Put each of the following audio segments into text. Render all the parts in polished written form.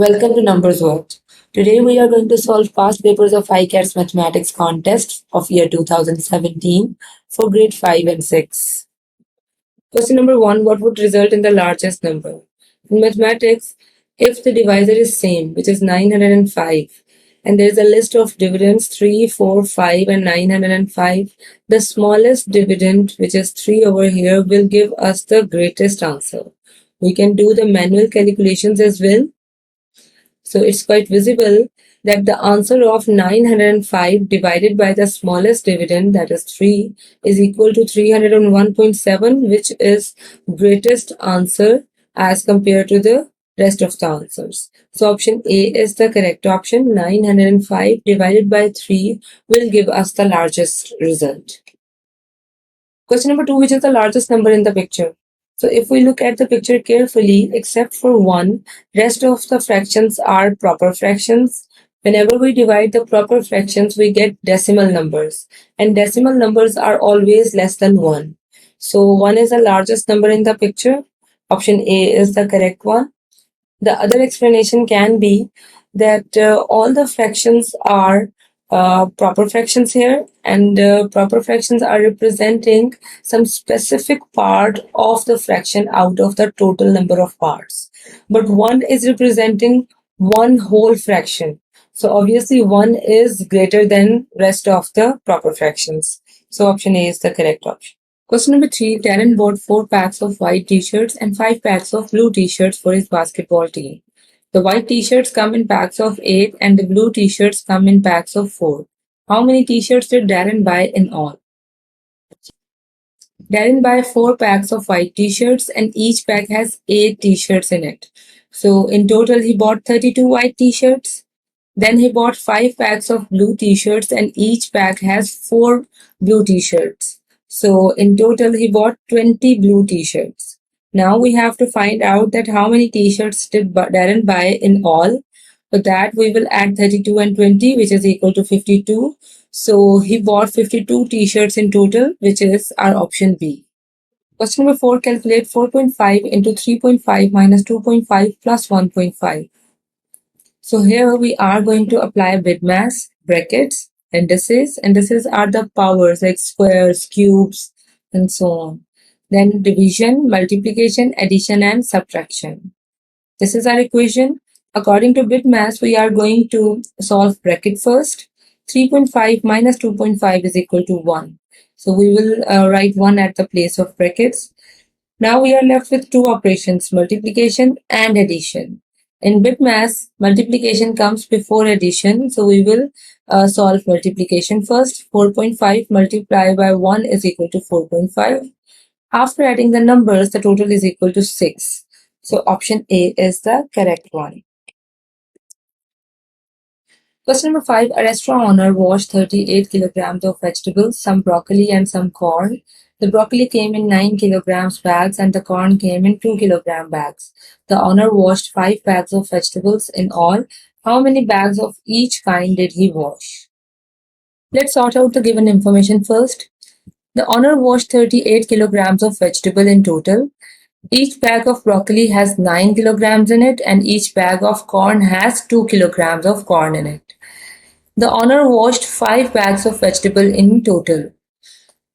Welcome to Numbers World. Today we are going to solve past papers of ICATS Mathematics Contest of year 2017 for grade 5 and 6. Question number 1. What would result in the largest number? In mathematics, if the divisor is same, which is 905, and there is a list of dividends 3, 4, 5 and 905, the smallest dividend, which is 3 over here, will give us the greatest answer. We can do the manual calculations as well. So it's quite visible that the answer of 905 divided by the smallest dividend, that is 3, is equal to 301.7, which is greatest answer as compared to the rest of the answers. So option A is the correct option. 905 divided by 3 will give us the largest result. Question number 2, which is the largest number in the picture? So if we look at the picture carefully, except for 1, rest of the fractions are proper fractions. Whenever we divide the proper fractions, we get decimal numbers, and decimal numbers are always less than 1. So 1 is the largest number in the picture. Option A is the correct one. The other explanation can be that all the fractions are proper fractions here, and proper fractions are representing some specific part of the fraction out of the total number of parts. But 1 is representing one whole fraction. So obviously 1 is greater than rest of the proper fractions. So option A is the correct option. Question number 3. Darren bought 4 packs of white t-shirts and 5 packs of blue t-shirts for his basketball team. The white t-shirts come in packs of 8 and the blue t-shirts come in packs of 4. How many t-shirts did Darren buy in all? Darren buy 4 packs of white t-shirts and each pack has 8 t-shirts in it. So in total he bought 32 white t-shirts. Then he bought 5 packs of blue t-shirts and each pack has 4 blue t-shirts. So in total he bought 20 blue t-shirts. Now we have to find out that how many t-shirts did Darren buy in all. For that we will add 32 and 20, which is equal to 52. So he bought 52 t-shirts in total, which is our option B. Question number 4. Calculate 4.5 into 3.5 minus 2.5 plus 1.5. So here we are going to apply BIDMAS, brackets, indices. Indices are the powers like squares, cubes, and so on. Then division, multiplication, addition, and subtraction. This is our equation. According to BIDMAS, we are going to solve bracket first. 3.5 minus 2.5 is equal to 1. So we will write 1 at the place of brackets. Now we are left with 2 operations, multiplication and addition. In BIDMAS, multiplication comes before addition, so we will solve multiplication first. 4.5 multiplied by 1 is equal to 4.5. After adding the numbers, the total is equal to 6. So option A is the correct one. Question number 5. A restaurant owner washed 38 kilograms of vegetables, some broccoli and some corn. The broccoli came in 9 kilograms bags and the corn came in 2 kilogram bags. The owner washed 5 bags of vegetables in all. How many bags of each kind did he wash? Let's sort out the given information first. The owner washed 38 kilograms of vegetable in total. Each bag of broccoli has 9 kilograms in it and each bag of corn has 2 kilograms of corn in it. The owner washed 5 bags of vegetable in total.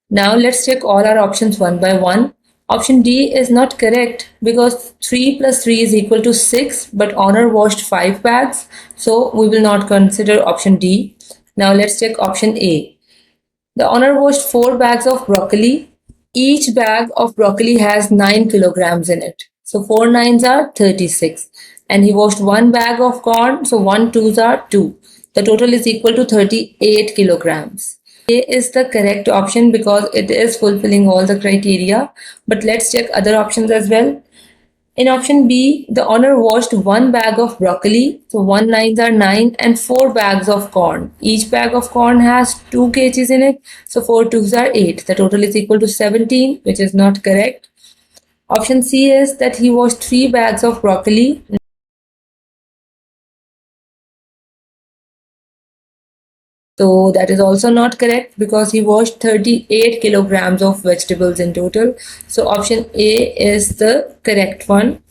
Now let's check all our options one by one. Option D is not correct because 3 plus 3 is equal to 6, but owner washed 5 bags, so we will not consider option D. Now let's check option A. The owner washed 4 bags of broccoli. Each bag of broccoli has 9 kilograms in it. So 4 9s are 36. And he washed 1 bag of corn, so 1 2s are 2. The total is equal to 38 kilograms. A is the correct option because it is fulfilling all the criteria. But let's check other options as well. In option B, the owner washed 1 bag of broccoli, so 1 9s are 9, and 4 bags of corn. Each bag of corn has 2 kgs in it, so 4 2s are 8. The total is equal to 17, which is not correct. Option C is that he washed 3 bags of broccoli. So that is also not correct because he washed 38 kilograms of vegetables in total. So option A is the correct one.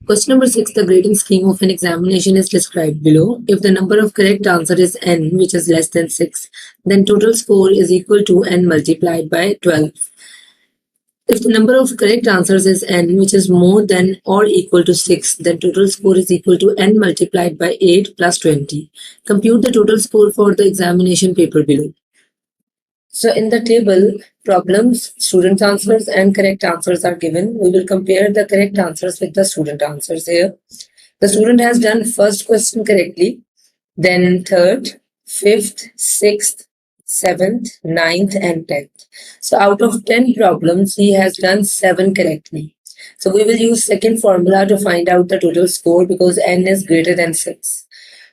Question number 6. The grading scheme of an examination is described below. If the number of correct answers is n, which is less than 6, then total score is equal to n multiplied by 12. If the number of correct answers is n, which is more than or equal to 6, then total score is equal to n multiplied by 8 plus 20. Compute the total score for the examination paper below. So in the table, problems, student answers and correct answers are given. We will compare the correct answers with the student answers here. The student has done first question correctly, then third, fifth, sixth, seventh, ninth, and 10th. So out of 10 problems, he has done 7 correctly. So we will use second formula to find out the total score because n is greater than 6.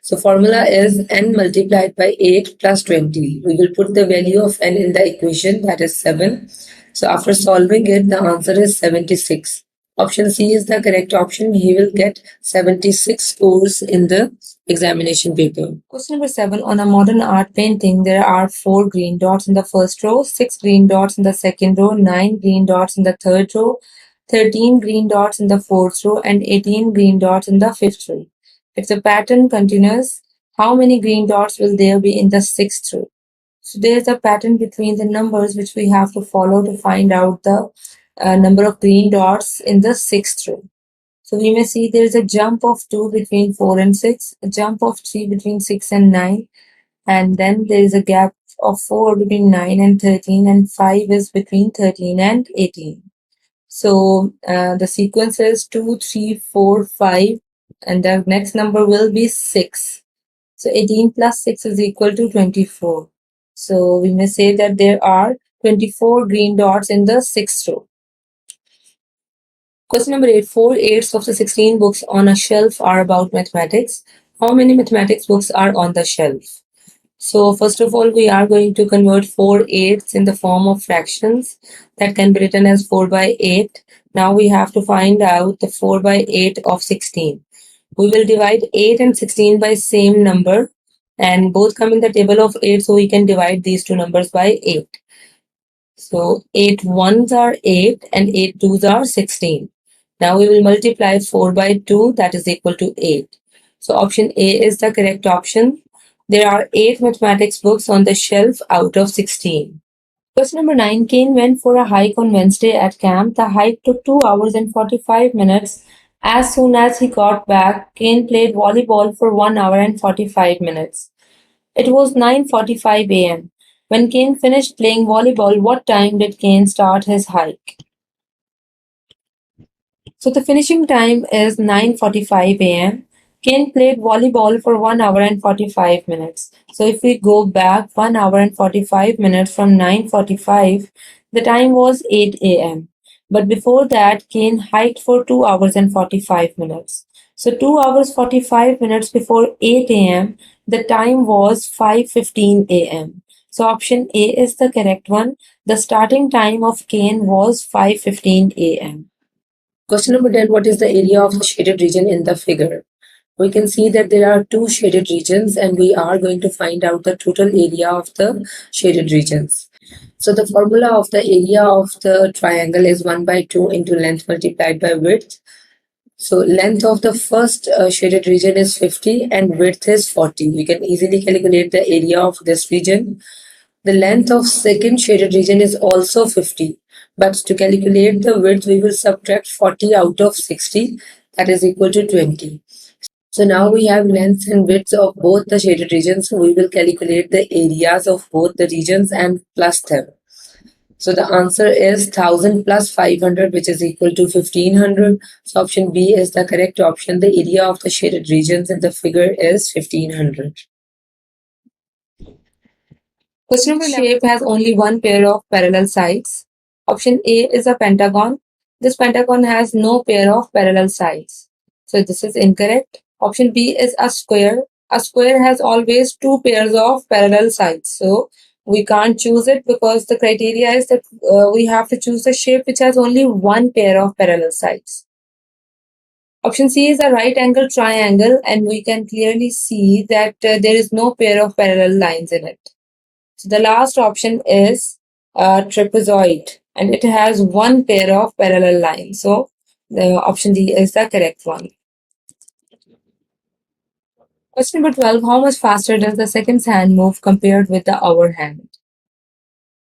So formula is n multiplied by 8 plus 20. We will put the value of n in the equation, that is 7. So after solving it, the answer is 76. Option C is the correct option. He will get 76 scores in the examination paper. Question number 7. On a modern art painting, there are 4 green dots in the first row, 6 green dots in the second row, 9 green dots in the third row, 13 green dots in the fourth row, and 18 green dots in the fifth row. If the pattern continues, how many green dots will there be in the sixth row? So there's a pattern between the numbers which we have to follow to find out the number of green dots in the sixth row. So we may see there is a jump of 2 between 4 and 6, a jump of 3 between 6 and 9, and then there is a gap of 4 between 9 and 13, and 5 is between 13 and 18. So the sequence is 2, 3, 4, 5, and the next number will be 6. So 18 plus 6 is equal to 24. So we may say that there are 24 green dots in the sixth row. Question number 8. 4/8 of the 16 books on a shelf are about mathematics. How many mathematics books are on the shelf? So first of all, we are going to convert 4/8 in the form of fractions that can be written as 4 by 8. Now we have to find out the 4 by 8 of 16. We will divide 8 and 16 by same number, and both come in the table of 8, so we can divide these two numbers by 8. So 8 ones are 8 and 8 twos are 16. Now we will multiply 4 by 2, that is equal to 8. So option A is the correct option. There are 8 mathematics books on the shelf out of 16. Question number 9. Kane went for a hike on Wednesday at camp. The hike took 2 hours and 45 minutes. As soon as he got back, Kane played volleyball for 1 hour and 45 minutes. It was 9:45 a.m. When Kane finished playing volleyball, what time did Kane start his hike? So the finishing time is 9:45 a.m. Kane played volleyball for 1 hour and 45 minutes. So if we go back 1 hour and 45 minutes from 9:45, the time was 8 a.m. But before that, Kane hiked for 2 hours and 45 minutes. So 2 hours 45 minutes before 8 a.m., the time was 5:15 a.m. So option A is the correct one. The starting time of Kane was 5:15 a.m. Question number 10. What is the area of the shaded region in the figure? We can see that there are 2 shaded regions, and we are going to find out the total area of the shaded regions. So the formula of the area of the triangle is 1 by 2 into length multiplied by width. So length of the first shaded region is 50 and width is 40. We can easily calculate the area of this region. The length of second shaded region is also 50. But to calculate the width, we will subtract 40 out of 60. That is equal to 20. So now we have lengths and widths of both the shaded regions. So we will calculate the areas of both the regions and plus them. So the answer is 1000 plus 500, which is equal to 1500. So option B is the correct option. The area of the shaded regions in the figure is 1500. Question number shape has only one pair of parallel sides. Option A is a pentagon. This pentagon has no pair of parallel sides. So this is incorrect. Option B is a square. A square has always 2 pairs of parallel sides. So we can't choose it because the criteria is that we have to choose a shape which has only one pair of parallel sides. Option C is a right angle triangle, and we can clearly see that there is no pair of parallel lines in it. So the last option is a trapezoid, and it has one pair of parallel lines. So The option D is the correct one. Question number 12. How much faster does the seconds hand move compared with the hour hand?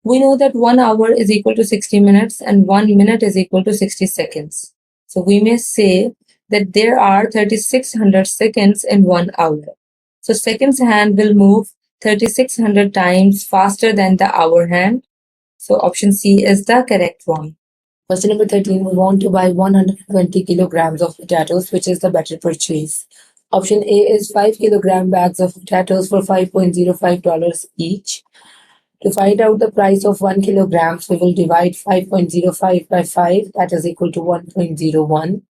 We know that 1 hour is equal to 60 minutes and 1 minute is equal to 60 seconds. So we may say that there are 3600 seconds in 1 hour. So seconds hand will move 3600 times faster than the hour hand. So option C is the correct one. Question number 13. We want to buy 120 kilograms of potatoes. Which is the better purchase? Option A is 5 kilogram bags of potatoes for $5.05 each. To find out the price of 1 kilogram, we will divide 5.05 by 5, that is equal to 1.01.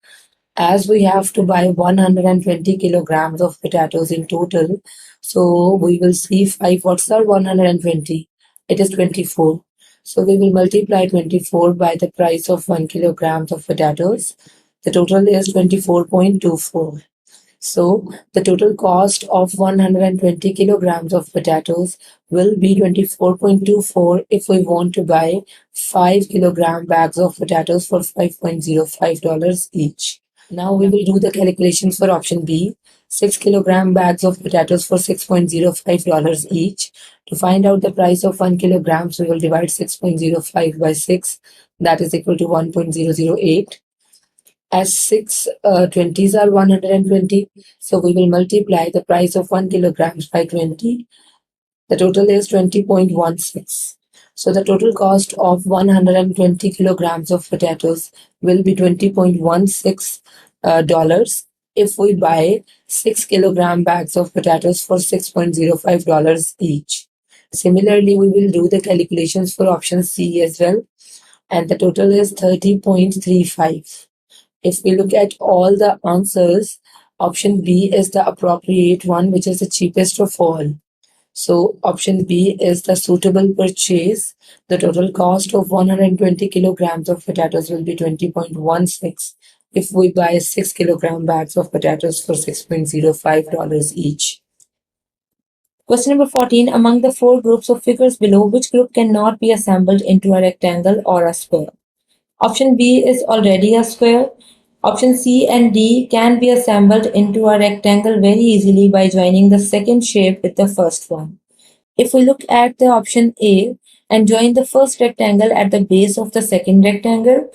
As we have to buy 120 kilograms of potatoes in total, so we will see 5, what's our 120? It is 24. So we will multiply 24 by the price of 1 kilogram of potatoes. The total is 24.24. So the total cost of 120 kilograms of potatoes will be 24.24 if we want to buy 5 kilogram bags of potatoes for $5.05 each. Now we will do the calculations for option B. 6 kilogram bags of potatoes for $6.05 each. To find out the price of 1 kilogram, we will divide 6.05 by 6. That is equal to 1.008. As 6 20s are 120, so we will multiply the price of 1 kilogram by 20. The total is 20.16. So the total cost of 120 kilograms of potatoes will be $20.16 dollars if we buy 6 kilogram bags of potatoes for $6.05 each. Similarly, we will do the calculations for option C as well, and the total is 30.35. If we look at all the answers, option B is the appropriate one, which is the cheapest of all. So option B is the suitable purchase. The total cost of 120 kilograms of potatoes will be 20.16 if we buy 6 kilogram bags of potatoes for $6.05 each. Question number 14. Among the 4 groups of figures below, which group cannot be assembled into a rectangle or a square? Option B is already a square. Option C and D can be assembled into a rectangle very easily by joining the second shape with the first one. If we look at the option A and join the first rectangle at the base of the second rectangle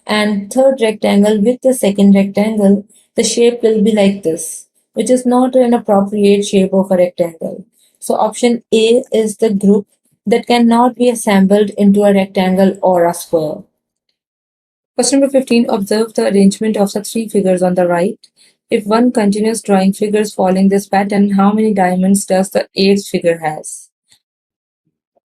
and third rectangle with the second rectangle, the shape will be like this, which is not an appropriate shape of a rectangle. So option A is the group that cannot be assembled into a rectangle or a square. Question number 15. Observe the arrangement of the 3 figures on the right. If one continues drawing figures following this pattern, how many diamonds does the 8th figure has?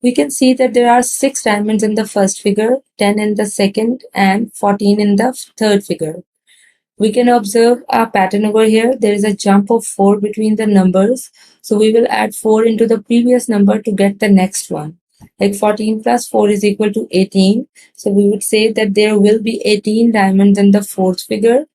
We can see that there are 6 diamonds in the first figure, 10 in the second, and 14 in the third figure. We can observe a pattern over here. There is a jump of 4 between the numbers. So we will add 4 into the previous number to get the next one. Like 14 plus 4 is equal to 18. So we would say that there will be 18 diamonds in the fourth figure,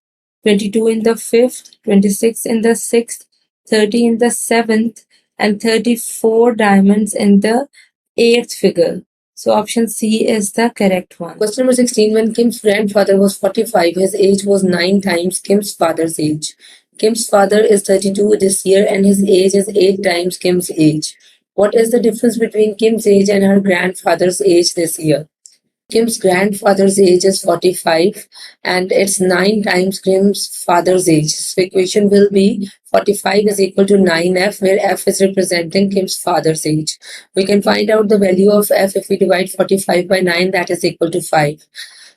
22 in the fifth, 26 in the sixth, 30 in the seventh, and 34 diamonds in the eighth figure. So option C is the correct one. Question number 16. When Kim's grandfather was 45, his age was 9 times Kim's father's age. Kim's father is 32 this year and his age is 8 times Kim's age. What is the difference between Kim's age and her grandfather's age this year? Kim's grandfather's age is 45 and it's 9 times Kim's father's age. So equation will be 45 is equal to 9f, where f is representing Kim's father's age. We can find out the value of f if we divide 45 by 9, that is equal to 5.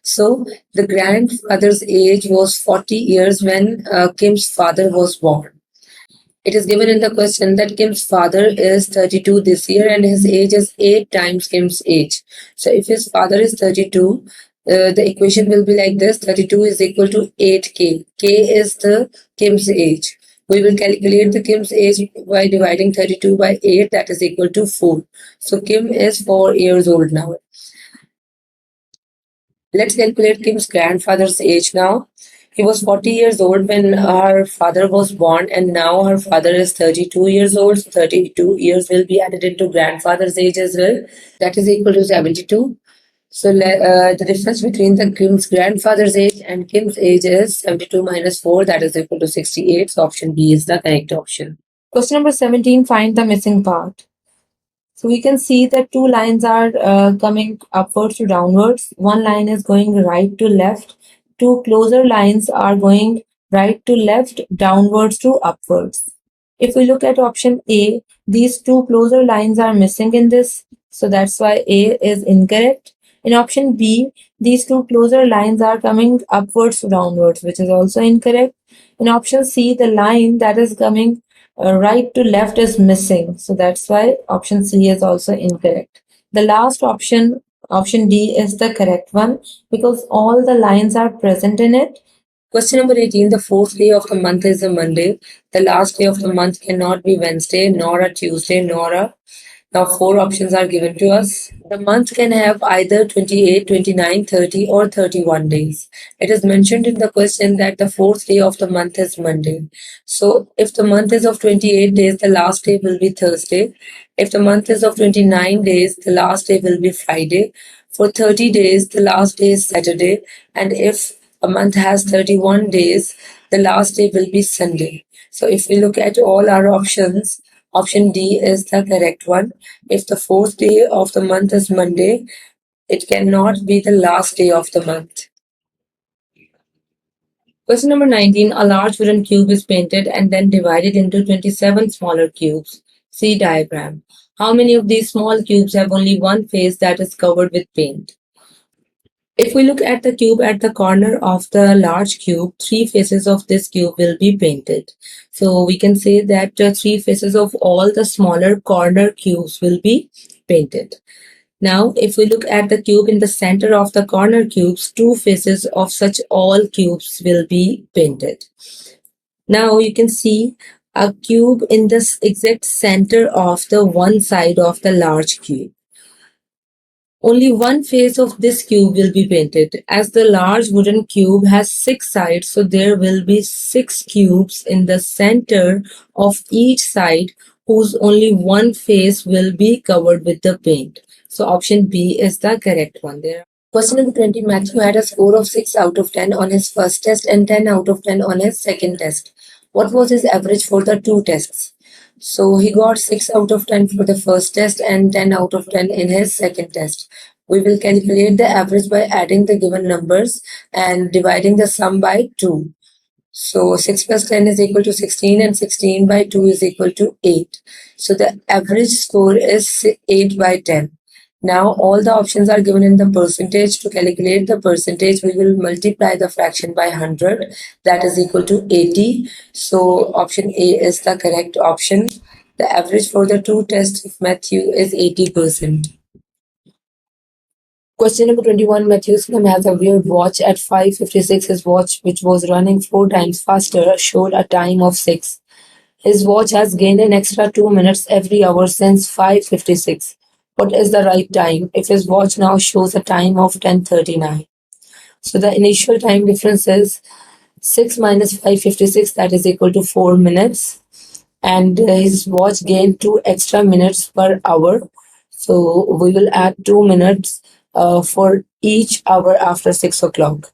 So the grandfather's age was 40 years when Kim's father was born. It is given in the question that Kim's father is 32 this year and his age is 8 times Kim's age. So if his father is 32, the equation will be like this. 32 is equal to 8k. K is the Kim's age. We will calculate the Kim's age by dividing 32 by 8, that is equal to 4. So Kim is 4 years old now. Let's calculate Kim's grandfather's age now. He was 40 years old when her father was born and now her father is 32 years old. So 32 years will be added into grandfather's age as well. That is equal to 72. So the difference between the Kim's grandfather's age and Kim's age is 72 minus 4, that is equal to 68. So option B is the correct option. Question number 17, find the missing part. So we can see that two lines are coming upwards to downwards. One line is going right to left. Two closer lines are going right to left, downwards to upwards. If we look at option A, these two closer lines are missing in this. So that's why A is incorrect. In option B, these two closer lines are coming upwards to downwards, which is also incorrect. In option C, the line that is coming right to left is missing. So that's why option C is also incorrect. The last option, option D, is the correct one because all the lines are present in it. Question number 18, the fourth day of the month is a Monday. The last day of the month cannot be Wednesday, nor a Tuesday, nor a. Now, four options are given to us. The month can have either 28, 29, 30, or 31 days. It is mentioned in the question that the fourth day of the month is Monday. So, if the month is of 28 days, the last day will be Thursday. If the month is of 29 days, the last day will be Friday. For 30 days, the last day is Saturday. And if a month has 31 days, the last day will be Sunday. So, if we look at all our options, option D is the correct one. If the fourth day of the month is Monday, it cannot be the last day of the month. Question number 19. A large wooden cube is painted and then divided into 27 smaller cubes. See diagram. How many of these small cubes have only one face that is covered with paint? If we look at the cube at the corner of the large cube, three faces of this cube will be painted. So we can say that the three faces of all the smaller corner cubes will be painted. Now, if we look at the cube in the center of the corner cubes, two faces of such all cubes will be painted. Now you can see a cube in the exact center of the one side of the large cube. Only one face of this cube will be painted. As the large wooden cube has 6 sides, so there will be 6 cubes in the center of each side whose only one face will be covered with the paint. So option B is the correct one there. Question number 20. Matthew had a score of 6 out of 10 on his first test and 10 out of 10 on his second test. What was his average for the two tests? So he got 6 out of 10 for the first test and 10 out of 10 in his second test. We will calculate the average by adding the given numbers and dividing the sum by 2. So 6 plus 10 is equal to 16 and 16 by 2 is equal to 8. So the average score is 8 by 10. Now all the options are given in the percentage. To calculate the percentage, we will multiply the fraction by 100. That is equal to 80. So option A is the correct option. The average for the two tests of Matthew is 80%. Question number 21. Matthew's mom has a weird watch. At 5:56, his watch, which was running 4 times faster, showed a time of 6. His watch has gained an extra 2 minutes every hour since 5:56. What is the right time if his watch now shows a time of 10:39? So the initial time difference is 6 minus 5:56, that is equal to 4 minutes. And his watch gained 2 extra minutes per hour. So we will add 2 minutes for each hour after 6 o'clock.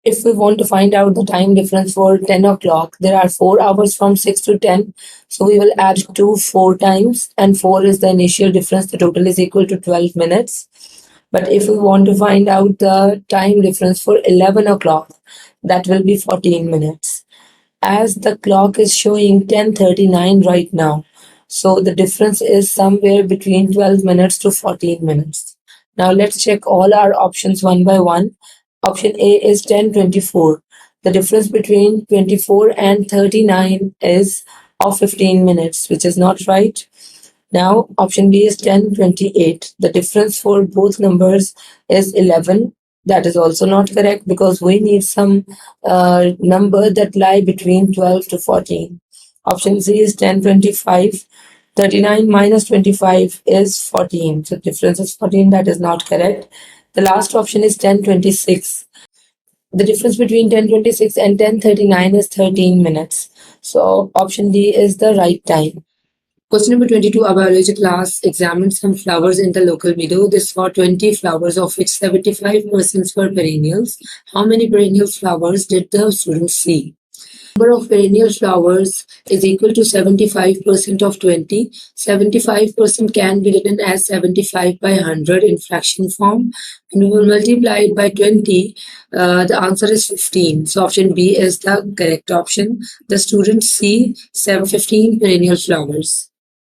If we want to find out the time difference for 10 o'clock, there are 4 hours from 6 to 10. So we will add 2 4 times, and 4 is the initial difference. The total is equal to 12 minutes. But if we want to find out the time difference for 11 o'clock, that will be 14 minutes. As the clock is showing 10:39 right now, so the difference is somewhere between 12 minutes to 14 minutes. Now let's check all our options one by one. Option A is 10:24. The difference between 24 and 39 is of 15 minutes, which is not right. Now option B is 10:28. The difference for both numbers is 11. That is also not correct because we need some number that lie between 12 to 14. Option C is 10:25. 39 minus 25 is 14. So difference is 14. That is not correct. The last option is 10:26. The difference between 10:26 and 10:39 is 13 minutes. So option D is the right time. Question number 22, a biology class examined some flowers in the local meadow. They saw 20 flowers, of which 75% were perennials. How many perennial flowers did the students see? Number of perennial flowers is equal to 75% of 20. 75% can be written as 75 by 100 in fraction form. And we will multiply it by 20. The answer is 15. So option B is the correct option. The students see 15 perennial flowers.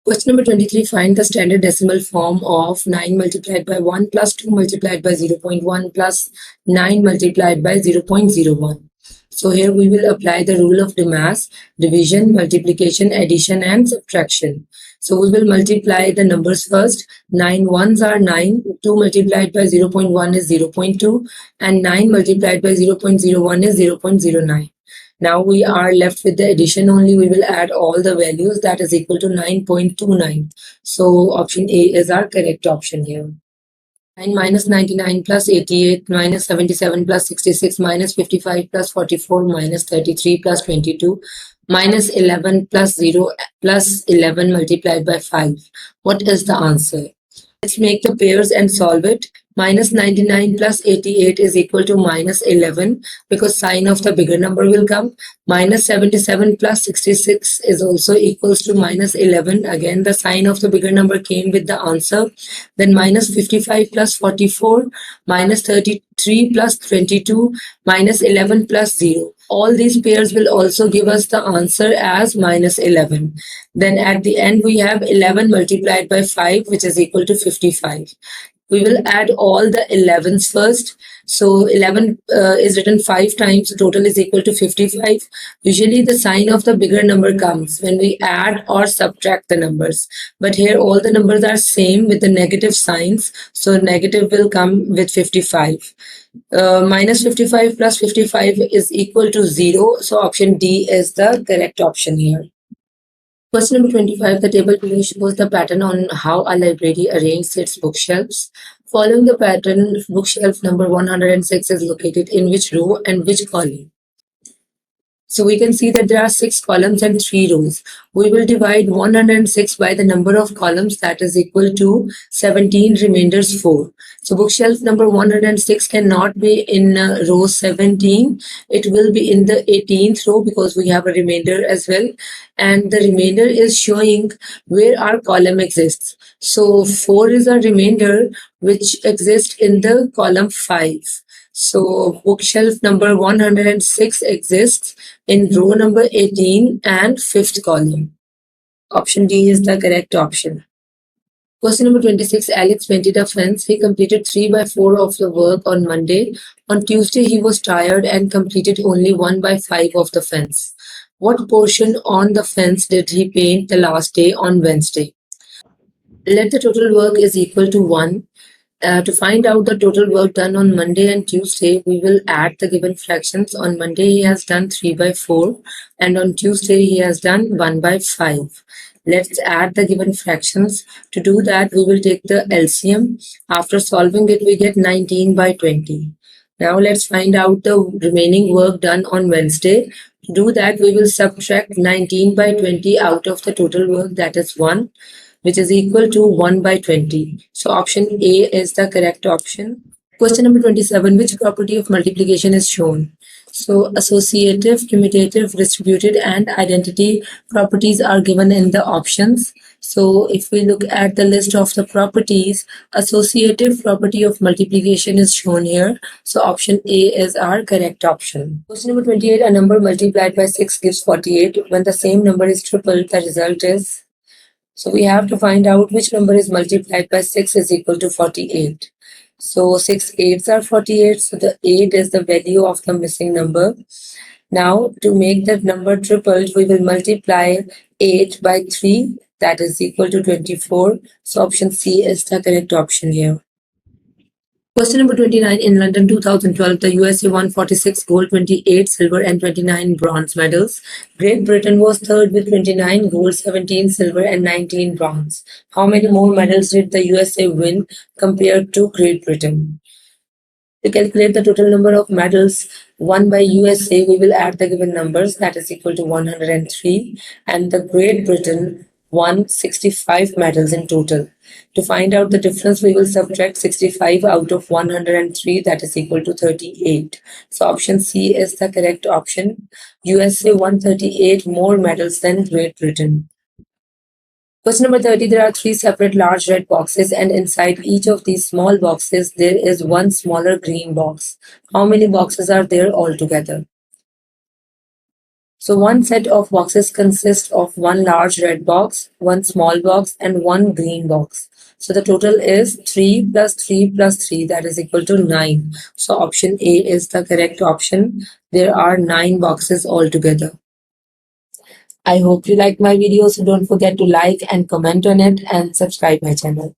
Question number 23, find the standard decimal form of 9 multiplied by 1 plus 2 multiplied by 0.1 plus 9 multiplied by 0.01. So here we will apply the rule of Dumas, division, multiplication, addition and subtraction. So we will multiply the numbers first. 9 ones are 9, 2 multiplied by 0.1 is 0.2 and 9 multiplied by 0.01 is 0.09. Now we are left with the addition only. We will add all the values, that is equal to 9.29. So option A is our correct option here. 9 minus 99 plus 88 minus 77 plus 66 minus 55 plus 44 minus 33 plus 22 minus 11 plus 0 plus 11 multiplied by 5. What is the answer? Let's make the pairs and solve it. Minus 99 plus 88 is equal to minus 11 because sign of the bigger number will come. Minus 77 plus 66 is also equals to minus 11. Again, the sign of the bigger number came with the answer. Then minus 55 plus 44, minus 33 plus 22, minus 11 plus 0. All these pairs will also give us the answer as minus 11. Then at the end we have 11 multiplied by 5, which is equal to 55. We will add all the 11s first. So 11 is written 5 times, so total is equal to 55. Usually the sign of the bigger number comes when we add or subtract the numbers. But here all the numbers are same with the negative signs. So negative will come with 55. Minus 55 plus 55 is equal to 0. So option D is the correct option here. Question number 25, the table below shows the pattern on how a library arranges its bookshelves. Following the pattern, bookshelf number 106 is located in which row and which column? So we can see that there are 6 columns and 3 rows. We will divide 106 by the number of columns, that is equal to 17 remainders 4. So bookshelf number 106 cannot be in row 17. It will be in the 18th row because we have a remainder as well. And the remainder is showing where our column exists. So 4 is a remainder which exists in the column 5. So bookshelf number 106 exists in row number 18 and 5th column. Option D is the correct option. Question number 26, Alex painted a fence. He completed 3 by 4 of the work on Monday. On Tuesday, he was tired and completed only 1 by 5 of the fence. What portion on the fence did he paint the last day on Wednesday? Let the total work is equal to 1. To find out the total work done on Monday and Tuesday, we will add the given fractions. On Monday, he has done 3 by 4 and on Tuesday, he has done 1 by 5. Let's add the given fractions. To do that, we will take the LCM. After solving it, we get 19 by 20. Now let's find out the remaining work done on Wednesday. To do that, we will subtract 19 by 20 out of the total work, that is 1. Which is equal to 1 by 20. So option A is the correct option. Question number 27, which property of multiplication is shown? So associative, commutative, distributed and identity properties are given in the options. So if we look at the list of the properties, associative property of multiplication is shown here. So option A is our correct option. Question number 28, a number multiplied by 6 gives 48. When the same number is tripled, the result is... So we have to find out which number is multiplied by 6 is equal to 48. So 6 8s are 48. So the 8 is the value of the missing number. Now to make that number tripled, we will multiply 8 by 3. That is equal to 24. So option C is the correct option here. Question number 29. In London 2012, the USA won 46 gold, 28 silver and 29 bronze medals. Great Britain was third with 29 gold, 17 silver and 19 bronze. How many more medals did the USA win compared to Great Britain? To calculate the total number of medals won by USA, we will add the given numbers, that is equal to 103. And the Great Britain won 65 medals in total. To find out the difference, we will subtract 65 out of 103, that is equal to 38. So option C is the correct option. USA won 38 more medals than Great Britain. Question number 30, there are three separate large red boxes, and inside each of these small boxes, there is one smaller green box. How many boxes are there altogether? So one set of boxes consists of one large red box, one small box, and one green box. So the total is 3 plus 3 plus 3, that is equal to 9. So option A is the correct option. There are 9 boxes altogether. I hope you liked my video, so don't forget to like and comment on it and subscribe my channel.